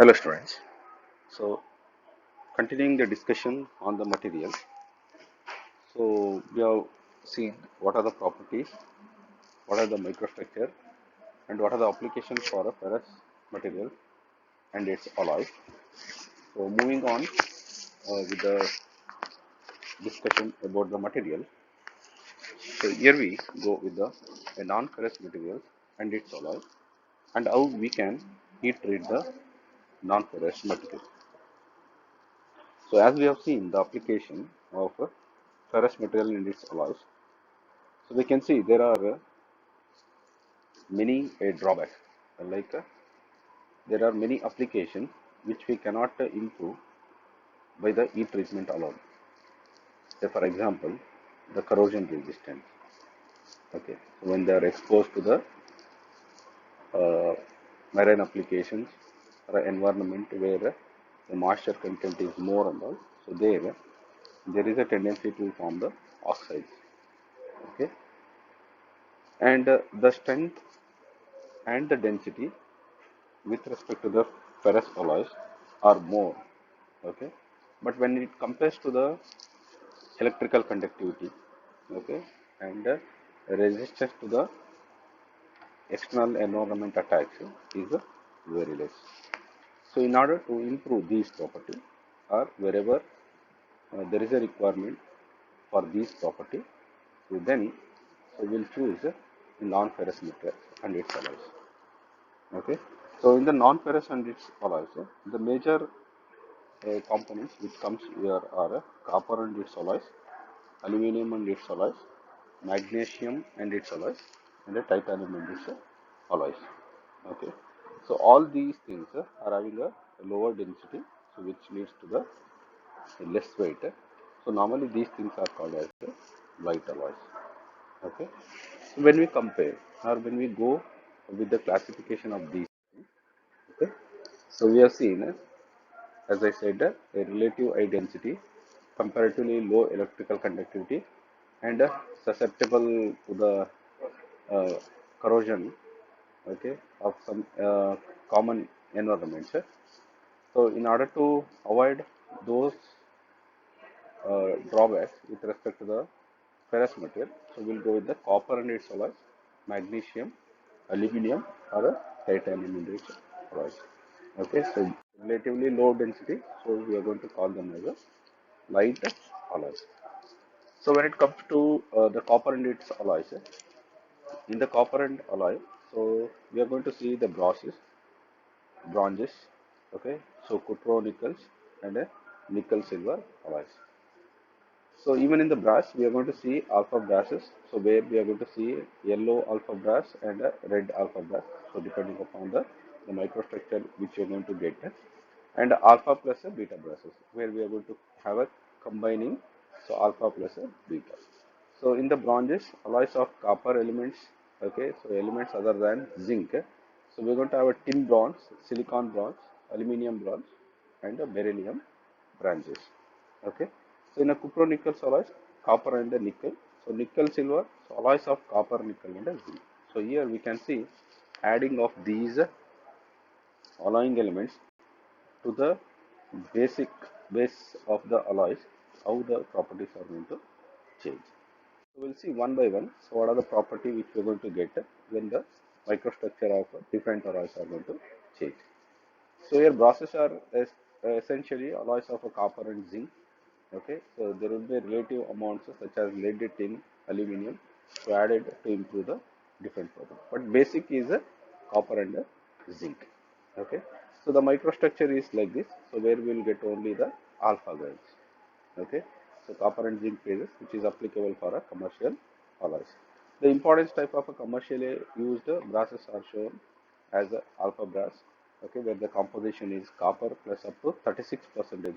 Hello students. So continuing the discussion on the material. So we have seen what are the properties, what are the microstructure and what are the applications for a ferrous material and its alloys. So moving on with the discussion about the material. So here we go with the a non-ferrous material and its alloy and how we can heat treat the non-ferrous material. So as we have seen the application of ferrous material and its alloys. So we can see there are many drawbacks. Like there are many applications which we cannot improve by the heat treatment alone. Say for example, the corrosion resistance. Okay, so when they are exposed to the uh, marine applications or environment where the moisture content is more and all, so there is a tendency to form the oxides. Okay, and the strength and the density with respect to the ferrous alloys are more. Okay, but when it compares to the electrical conductivity, okay, and resistance to the external environment attacks is very less. So in order to improve these property or wherever there is a requirement for these property, so then so we'll choose non-ferrous material and its alloys. Okay, so in the non-ferrous and its alloys, the major components which comes here are copper and its alloys, aluminum and its alloys, magnesium and its alloys, and the titanium and its alloys. Okay, so all these things are having a lower density, so which leads to the less weight. So normally these things are called as the light alloys. Okay, so when we compare or when we go with the classification of these, okay, so we have seen as I said, a relative high density, comparatively low electrical conductivity, and susceptible to the uh, corrosion, okay, of some common environments. So, in order to avoid those drawbacks with respect to the ferrous material, so we'll go with the copper and its alloys, magnesium, aluminium, or titanium and its alloys. Okay, so relatively low density, so we are going to call them as a light alloys. So when it comes to the copper and its alloys, in the copper and alloy, so we are going to see the bronzes, okay, so cupronickel and nickel silver alloys. So even in the brass, we are going to see alpha brasses. So where we are going to see yellow alpha brass and red alpha brass. So depending upon the microstructure which you are going to get, and alpha plus a beta brasses, where we are going to have a combining, so alpha plus a beta. So in the bronzes, alloys of copper elements, okay, so elements other than zinc. So we're going to have a tin bronze, silicon bronze, aluminium bronze, and a beryllium bronzes. Okay. So in a cupronickel alloys, copper and a nickel. So nickel silver, so alloys of copper, nickel and a zinc. So here we can see adding of these alloying elements to the basic base of the alloys, how the properties are going to change. So we'll see one by one. So what are the property which we're going to get when the microstructure of different alloys are going to change. So here brasses are essentially alloys of a copper and zinc. Okay, so there will be relative amounts such as lead, tin, aluminium, so added to improve the different properties. But basic is a copper and a zinc. Okay, so the microstructure is like this. So where we will get only the alpha grades. Okay, so copper and zinc phases, which is applicable for a commercial alloys. The importance type of a commercially used brasses are shown as a alpha brass. Okay, where the composition is copper plus up to 36%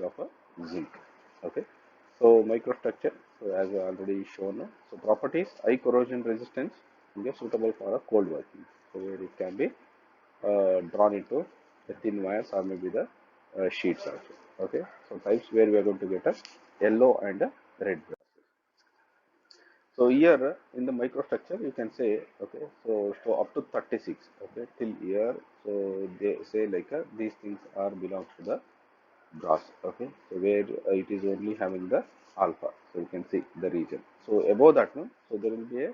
of a zinc. Okay, So microstructure, so as I already shown, so properties, high corrosion resistance, okay, suitable for a cold working. So where it can be drawn into the thin wires or maybe the sheets also. Okay, so types where we are going to get a yellow and a red brass. So here in the microstructure you can say, okay, so up to 36, okay, till here, so they say like these things are belongs to the brass, okay, so where it is only having the alpha, so you can see the region. So above that one, so there will be a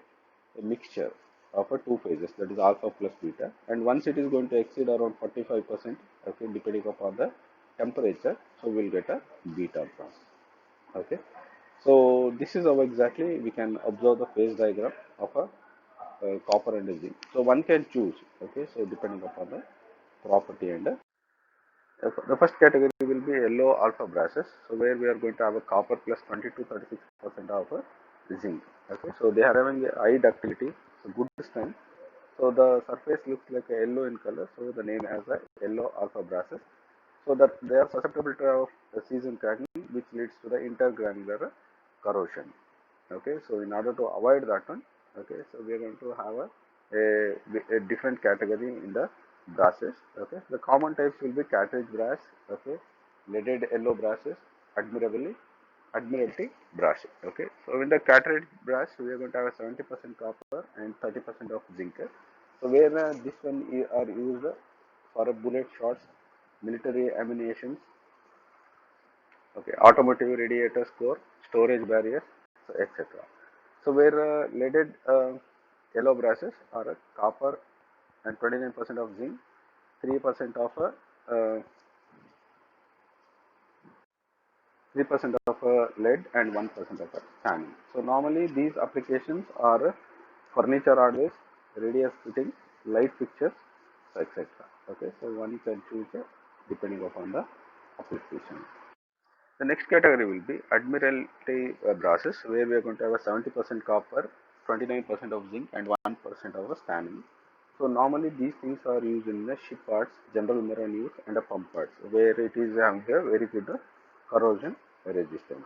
mixture of a two phases, that is alpha plus beta, and once it is going to exceed around 45%, okay, depending upon the temperature, so we'll get a beta brass. Okay, so this is how exactly we can observe the phase diagram of a copper and a zinc. So one can choose, okay, so depending upon the property and the first category will be yellow alpha brasses. So where we are going to have a copper plus 20 to 36% of zinc. Okay, so they are having a high ductility, so good strength. So the surface looks like a yellow in color, so the name as a yellow alpha brasses. So that they are susceptible to of season cracking, which leads to the intergranular corrosion. Okay, so in order to avoid that one, okay, so we are going to have a different category in the brasses. Okay, the common types will be cartridge brass, okay, leaded yellow brasses, admiralty brass. Okay, so in the cartridge brass we are going to have a 70% copper and 30% of zinc. So where this one are used for a bullet shots, military ammunition, okay, automotive radiators core, storage barriers, so etc. So where leaded yellow brasses are copper and 29% of zinc, 3% of 3% of lead and 1% of tannin. So normally these applications are furniture hardware, radius fitting, light fixtures, so etc. Okay, so one can choose depending upon the application. The next category will be Admiralty brasses, where we are going to have a 70% copper, 29% of zinc, and 1% of tannin. So normally these things are used in the ship parts, general marine use, and a pump parts, where it is having a very good corrosion resistance.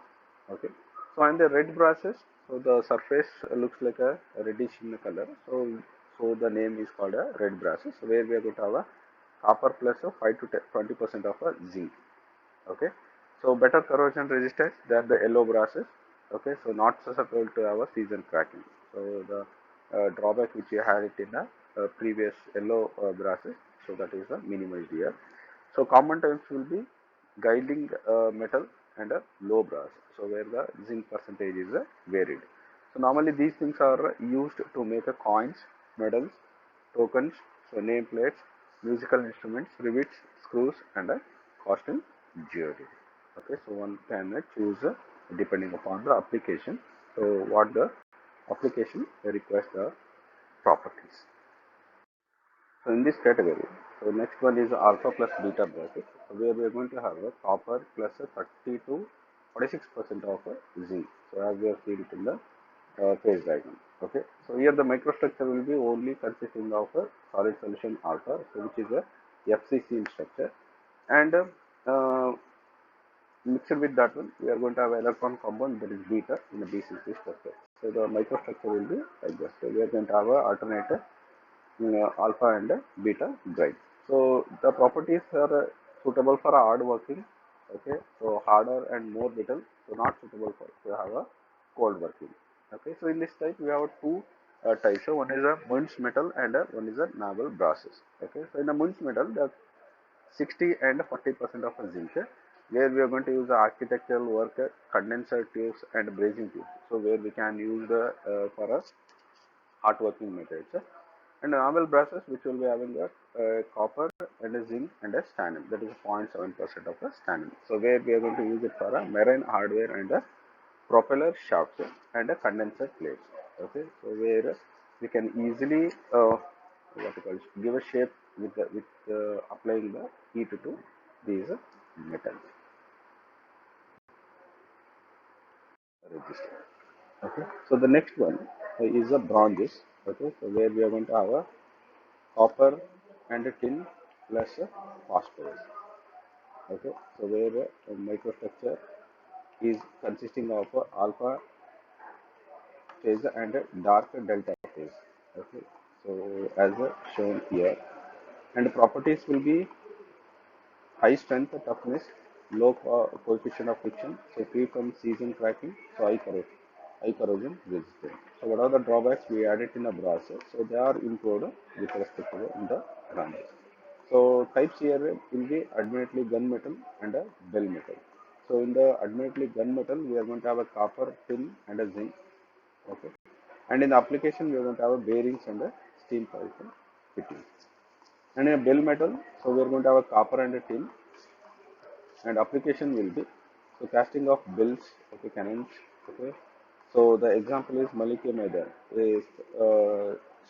Okay. So and the red brasses, so the surface looks like a reddish in color. So the name is called a red brasses, where we are going to have a copper plus a 5 to 20% of a zinc. Okay, so better corrosion resistance than the yellow brasses. Okay, so not susceptible to our season cracking. So the drawback which you had it in the previous yellow brasses, so that is minimized here. So common types will be guiding metal and a low brass, so where the zinc percentage is varied. So normally these things are used to make a coins, medals, tokens, so nameplates, musical instruments, rivets, screws, and a costume jewelry. Okay, so one can choose depending upon the application. So what the application requires the properties. So in this category, so next one is alpha plus beta bracket, so where we are going to have a copper plus a 30 to 46% of zinc. So as we have seen it in the phase diagram. Okay, so here the microstructure will be only consisting of a solid solution alpha, so which is a FCC structure, and mixed with that one, we are going to have electron compound that is beta in the BCC structure. So the microstructure will be like this. So we are going to have a alternator alpha and beta drive. So the properties are suitable for hard working. Okay, so harder and more brittle, so not suitable for to have a cold working. Okay, so in this type we have two types. So one is a Munch metal and one is a noble brasses. Okay, so in the Munch metal, the 60 and 40% of a zinc, where we are going to use the architectural work, condenser tubes and brazing tubes. So where we can use the for a hot working methods. And novel brasses which will be having a copper and a zinc and a stannum, that is 0.7% of a stannum. So where we are going to use it for a marine hardware and a propeller shafts and a condenser plates. Okay, so where we can easily what you call give a shape with applying the heat to these metals register. Okay, so the next one is the bronzes. Okay, so where we are going to have a copper and a tin plus phosphorus. Okay, so where microstructure is consisting of alpha phase and dark delta phase. Okay, so as shown here, and properties will be high strength toughness, low coefficient of friction, so free from season cracking, so high corrosion resistance. So what are the drawbacks? We added in a brass, so they are improved with respect to the branches. So types here will be admittedly gunmetal and a bell metal. So in the admittedly gunmetal, we are going to have a copper, tin, and a zinc. Okay, and in the application, we are going to have a bearings and a steel pipe fitting. And in a bell metal, so we are going to have a copper and a tin, and application will be so casting of bells, okay, cannons, okay. So the example is Malike Maidan, is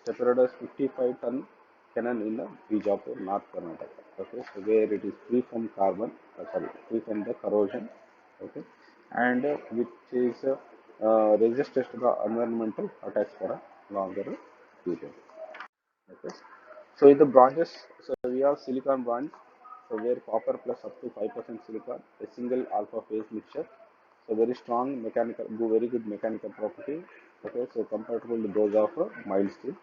Stepperadus 55-ton cannon in Bijapur, North Karnataka. Okay, so where it is free from carbon, free from the corrosion, okay, and which is resistant to the environmental attacks for a longer period. Okay. So in the branches, so we have silicon branch, so where copper plus up to 5% silicon, a single alpha phase mixture, so very strong mechanical, very good mechanical property. Okay, so compatible to those of mild steel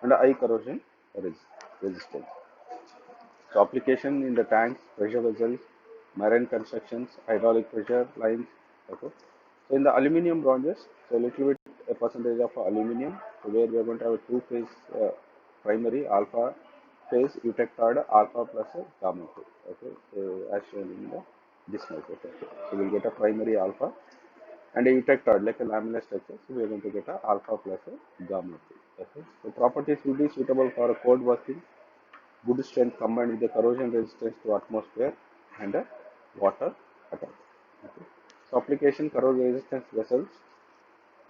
and high corrosion resistance. So application in the tanks, pressure vessels, marine constructions, hydraulic pressure lines. Okay. So in the aluminium bronzes, so little bit a percentage of aluminium, so where we are going to have a two-phase primary alpha phase eutectoid alpha plus a gamma phase. Okay, so as shown in this method. Okay. So we'll get a primary alpha and a eutectoid like a laminar structure. So we are going to get a alpha plus a gamma phase. Okay. So properties will be suitable for a cold working, good strength combined with the corrosion resistance to atmosphere and water attack. Okay. So application corrosion resistance vessels,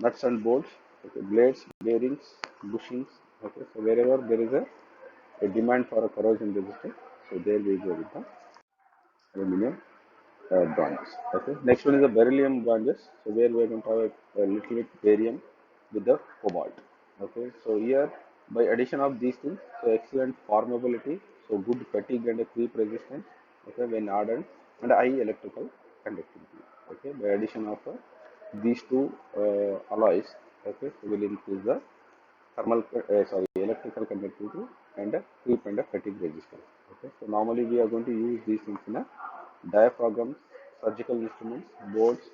nuts and bolts, okay, blades, bearings, bushings. Okay. So wherever there is a demand for a corrosion resistance, so there we go with the aluminum bronze. Okay. Next one is the beryllium bronzes. So where we are going to have a little bit barium with the cobalt. Okay. So here by addition of these things, so excellent formability, so good fatigue and creep resistance. Okay, when hardened and high electrical conductivity. Okay, by addition of these two alloys, okay, so will increase the electrical conductivity and creep and fatigue resistance. Okay, so normally we are going to use these things in a diaphragms, surgical instruments, boards,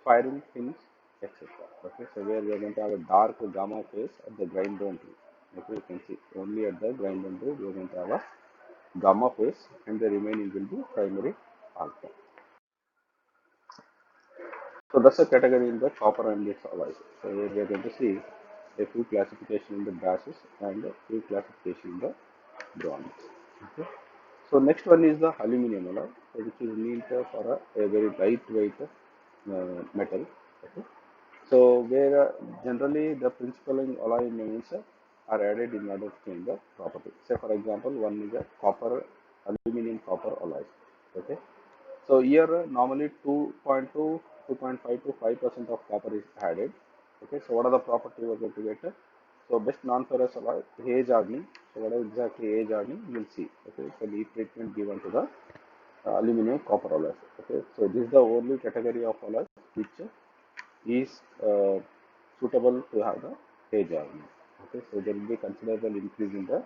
firing pins, etc. Okay, so where we are going to have a dark gamma phase at the grind boundary. Okay, you can see only at the grind boundary we are going to have a gamma phase and the remaining will be primary alpha. So that's a category in the copper and its alloys. So here we are going to see a few classification in the brasses and a few classification in the bronze. Okay. So next one is the aluminum alloy, so which is meant for a very lightweight metal. Okay. So where generally the principal alloy elements are added in order to change the property. Say for example, one is a copper, aluminum copper alloy. Okay. So here normally 2.2, 2.5 to 5% of copper is added. Okay. So what are the properties we are going to get? So best non-ferrous alloy, age hardening. So what are exactly age hardening? You will see. Okay. So the treatment given to the aluminum copper alloys. Okay. So this is the only category of alloys which is suitable to have the age hardening. Okay. So there will be considerable increase in the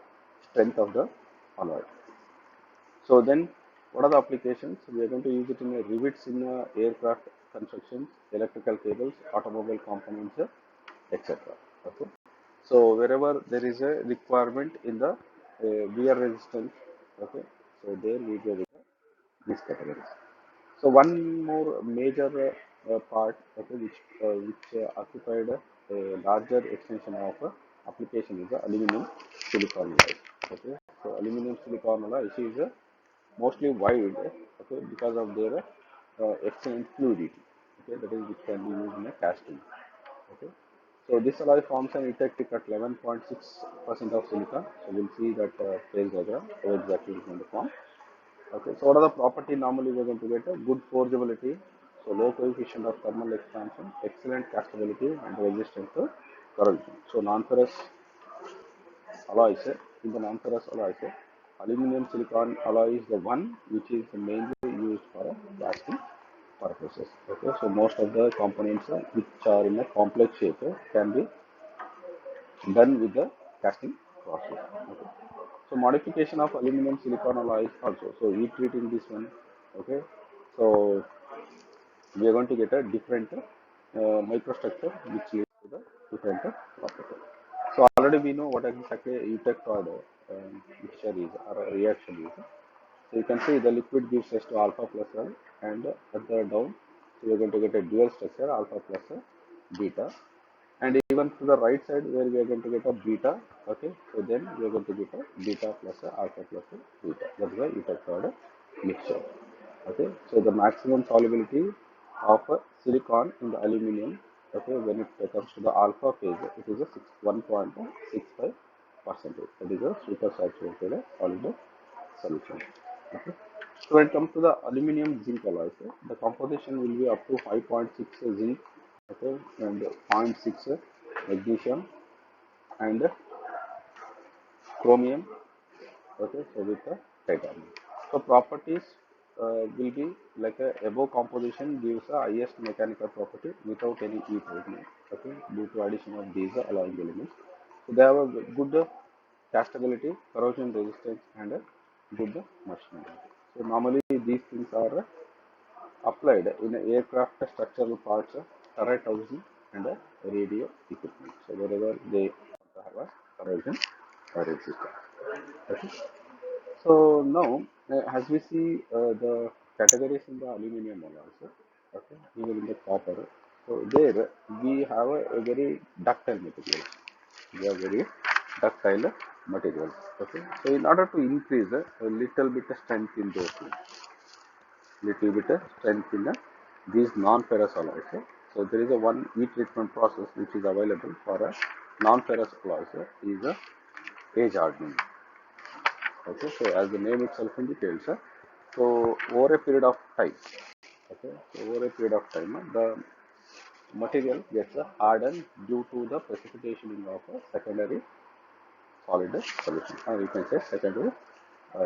strength of the alloy. So then, what are the applications? We are going to use it in a rivets in aircraft constructions, electrical cables, automobile components, etc. Okay. So wherever there is a requirement in the wear resistance, okay. So there we go with these categories. So one more major part, okay, which occupied a larger extension of application is the aluminum silicon alloy. Okay. So aluminum silicon alloy is mostly wide, okay, because of their excellent fluidity, okay, that is which can be used in a casting. Okay, so this alloy forms an eutectic at 11.6% of silicon. So we'll see that phase diagram how exactly it is going to form. Okay, so what are the property normally we're going to get? A good forgeability, so low coefficient of thermal expansion, excellent castability and resistance to corrosion. So non-ferrous alloys, in the non-ferrous alloys, aluminum silicon alloy is the one which is mainly used for casting. purposes. Okay, so most of the components which are in a complex shape can be done with the casting process. Okay. So modification of aluminum silicon alloys also. So heat treating this one. Okay. So we are going to get a different microstructure which leads to the different property. So already we know what exactly eutectoid mixture is or a reaction is. So you can see the liquid gives us to alpha plus L and at the down, so we are going to get a dual structure alpha plus beta, and even to the right side where we are going to get a beta. Okay, so then we are going to get a beta plus alpha plus beta. That is why eutectoid mixture. Okay, so the maximum solubility of silicon in the aluminum, okay, when it comes to the alpha phase, it is a 1.65 percentage. That is a supersaturated solid solution. Okay. So when it comes to the aluminum zinc alloys, the composition will be up to 5.6 zinc, okay, and zero point 0.6 magnesium and chromium, okay, so with the titanium. So properties will be like a above composition gives the highest mechanical property without any heat treatment, okay, due to addition of these alloying elements. So they have a good castability, corrosion resistance, and a good machinability. So normally these things are applied in aircraft structural parts, turret housing, and radio equipment. So wherever they have a corrosion resistance. Okay. So now, as we see the categories in the aluminum alloys, okay, even in the copper, so there we have a very ductile material. We have very ductile materials. Okay, so in order to increase a little bit of strength in those things, little bit of strength in these non-ferrous alloys. So there is a one heat treatment process which is available for a non-ferrous alloys is a age hardening. Okay, so as the name itself indicates, so over a period of time, okay, so over a period of time, the material gets hardened due to the precipitation of a secondary solid solution, or you can say secondary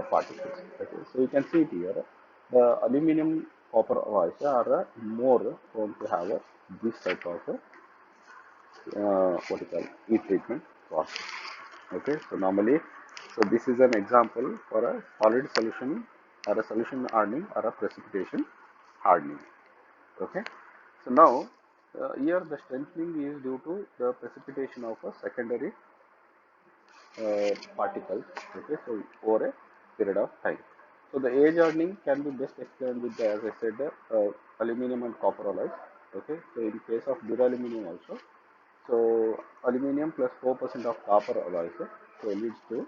particles. Okay, so you can see it here, the aluminum copper alloys are more prone to have this type of what you call heat treatment process. Okay, so normally, so this is an example for a solid solution or a solution hardening or a precipitation hardening. Okay, so now here the strengthening is due to the precipitation of a secondary particles. Okay, so over a period of time. So the age hardening can be best explained with the, as I said, aluminum and copper alloys. Okay, so in case of duraluminum also, so aluminum plus 4% of copper alloys, so leads to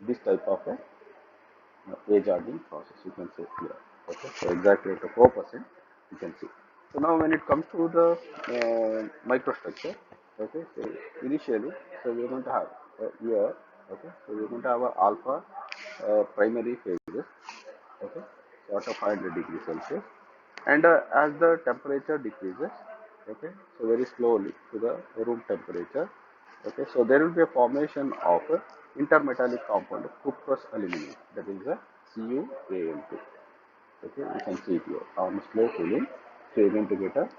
this type of age hardening process. You can say here. Okay, so exactly at 4% you can see. So now when it comes to the microstructure, okay, so initially, so we're going to have here, okay, so we're going to have a alpha primary phases, okay, so at 500 degrees Celsius, and as the temperature decreases, okay, so very slowly to the room temperature, okay, so there will be a formation of intermetallic compound cuprous aluminum, that is a CuAl2. Okay, you can see it here on slow cooling, so you're going to get a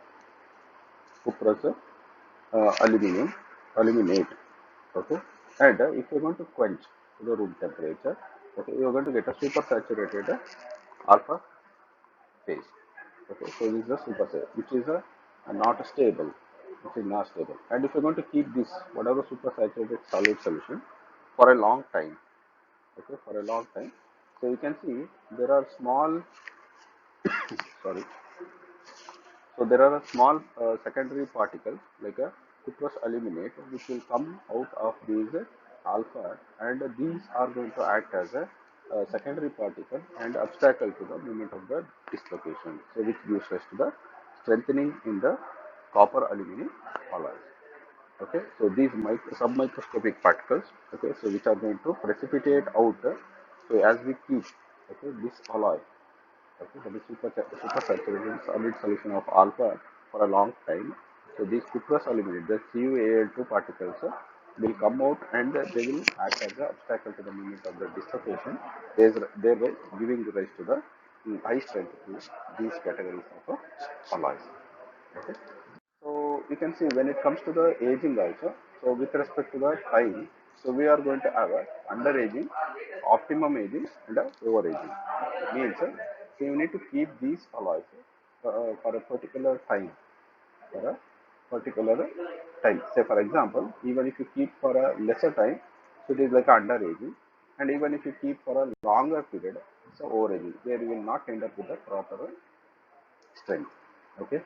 cuprous aluminum aluminate. Okay, and if you're going to quench to the room temperature, okay, you're going to get a supersaturated alpha phase. Okay, so this is a superset, which is a not stable, which is not stable. And if you're going to keep this whatever supersaturated solid solution for a long time, okay, for a long time, so you can see there are small, sorry, so there are a small secondary particles like a cuprous aluminate which will come out of these alpha, and these are going to act as a secondary particle and obstacle to the movement of the dislocation. So which gives rise to the strengthening in the copper aluminum alloys. Okay, so these submicroscopic particles, okay, so which are going to precipitate out. So as we keep, okay, this alloy, okay, that is supersaturated solid solution of alpha for a long time. So these cuprous aluminate, the CuAl2 particles will come out and they will act as an obstacle to the movement of the dislocation, thereby giving rise to the high strength to these categories of alloys. Okay. So you can see when it comes to the aging also, so with respect to the time, so we are going to have a under aging, optimum aging and a over aging. Means so you need to keep these alloys for a particular time, for a particular time. Say for example, even if you keep for a lesser time, so it is like under aging, and even if you keep for a longer period, so over aging, where you will not end up with a proper strength. Okay.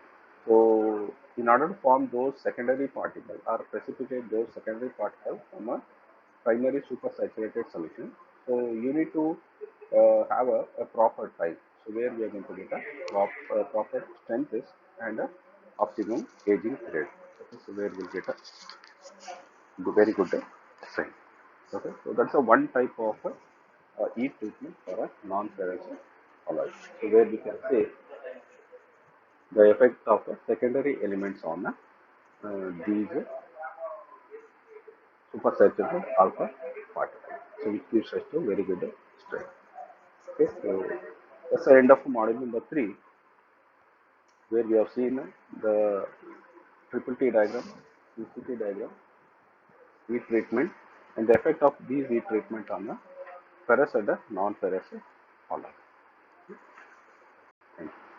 So in order to form those secondary particles or precipitate those secondary particles from a primary supersaturated solution, so you need to have a proper type. So where we are going to get proper strength is and a optimum aging period. Okay. So where we'll get a very good strength. Okay. So that's a one type of heat treatment for a non-ferrous alloy. So where we can say the effect of the secondary elements on these supersaturated alpha particles. So which gives us a very good strength. Okay, so that's the end of module number 3, where we have seen the triple T diagram, CCT diagram, heat treatment, and the effect of these heat treatment on the ferrous and the non-ferrous alloy. Thank you.